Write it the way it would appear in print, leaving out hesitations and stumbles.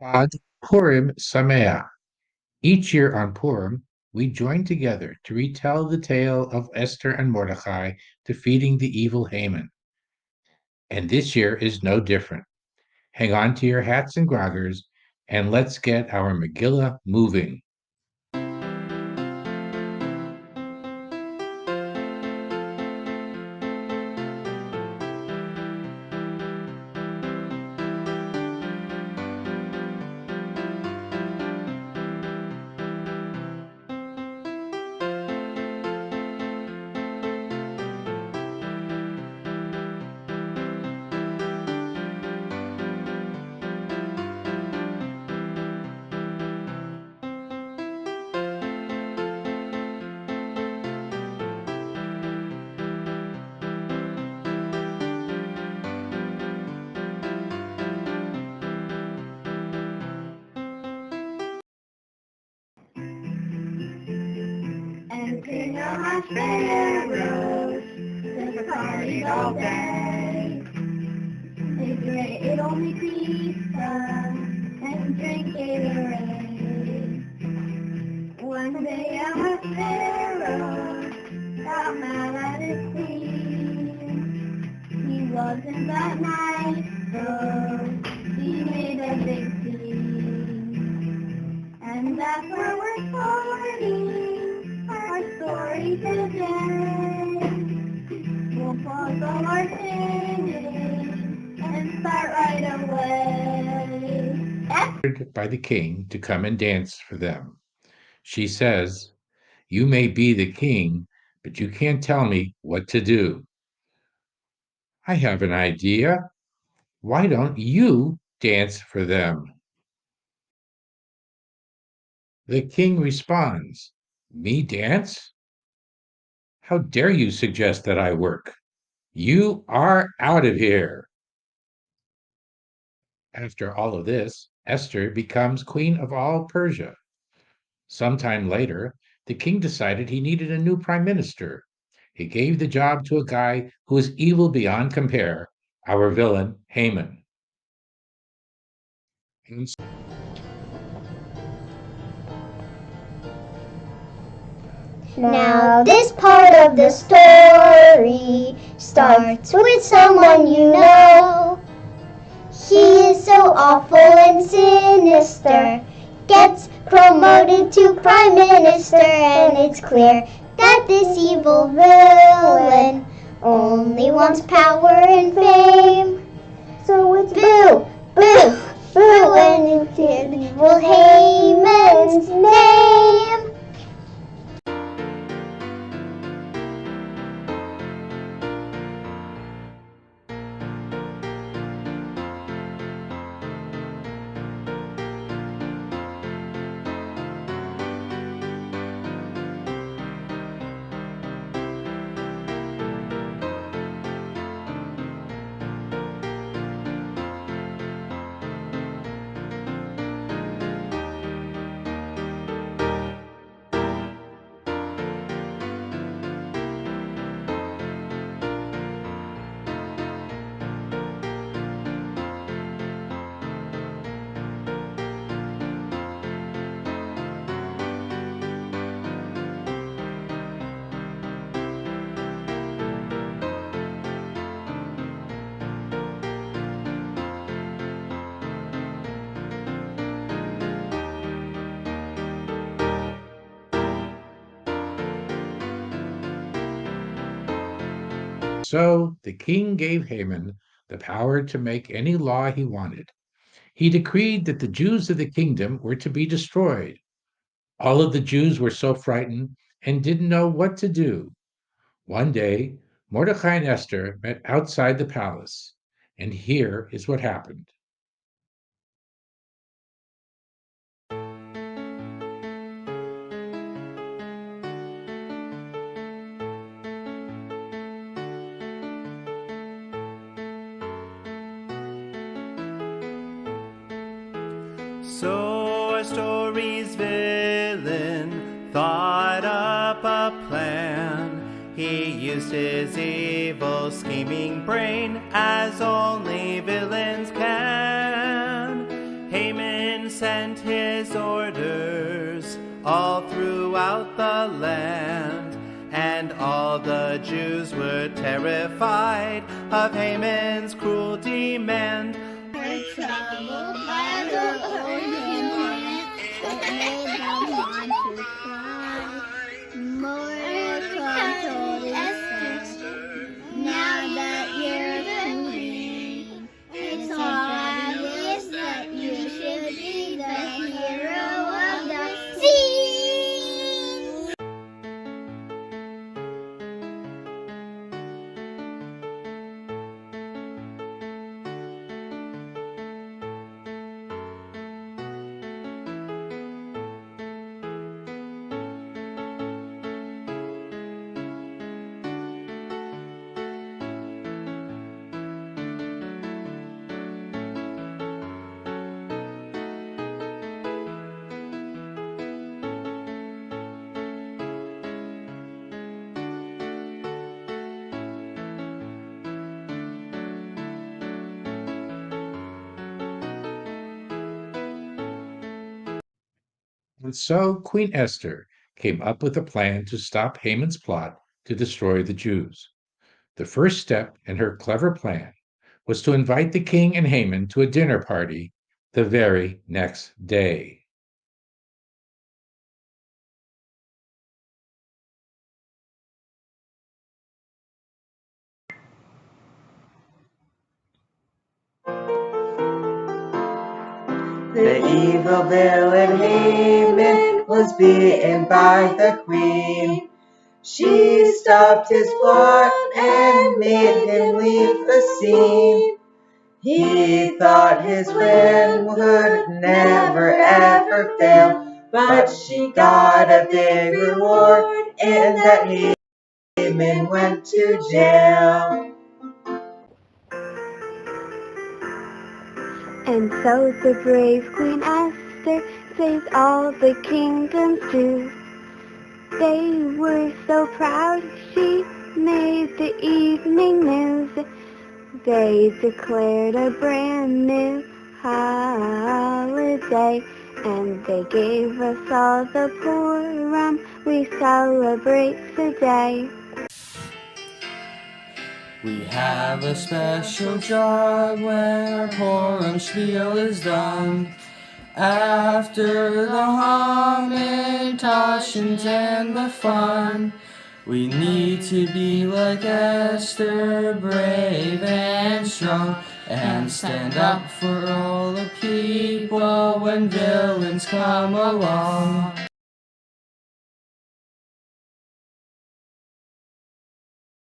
Ad Purim Sameach. Each year on Purim, we join together to retell the tale of Esther and Mordecai defeating the evil Haman. And this year is no different. Hang on to your hats and groggers, and let's get our Megillah moving. And King Ahasuerus took a party all day. They created only pizza and drink Gatorade. One day Ahasuerus got mad at his queen. He wasn't that nice, so he made a big scene. And that's where we're starting our story today. We'll pause all our singing and start right away. By the king to come and dance for them. She says, "You may be the king, but you can't tell me what to do." I have an idea. Why don't you dance for them? The king responds, "Me dance? How dare you suggest that I work? You are out of here." After all of this, Esther becomes queen of all Persia. Sometime later, the king decided he needed a new prime minister. He gave the job to a guy who was evil beyond compare, our villain, Haman. And Now this part of the story starts with someone you know. He is so awful and sinister, gets promoted to prime minister, and it's clear that this evil villain only wants power and fame. So it's boo, boo, boo when you hear evil Haman's name. so the king gave Haman the power to make any law he wanted. He decreed that the Jews of the kingdom were to be destroyed. All of the Jews were so frightened and didn't know what to do. One day, Mordecai and Esther met outside the palace, and here is what happened. So our story's villain thought up a plan. He used his evil scheming brain as only villains can. Haman sent his orders all throughout the land, and all the Jews were terrified of Haman's cruel demand. Her troubled by the argument that made them want to cry. Mordecai told Esther, now that you're queen, it's obvious that you should be the hero of the scene. And so Queen Esther came up with a plan to stop Haman's plot to destroy the Jews. The first step in her clever plan was to invite the king and Haman to a dinner party the very next day. The evil villain Haman was beaten by the queen. She stopped his plot and made him leave the scene. He thought his plan would never ever fail, but she got a big reward in that Haman went to jail. And so the brave Queen Esther saved all the kingdom's Jews. They were so proud she made the evening news. They declared a brand new holiday, and they gave us all the Purim we celebrate today. We have a special jar when our Purim spiel is done. After the Hamantations and the fun, we need to be like Esther, brave and strong, and stand up for all the people when villains come along.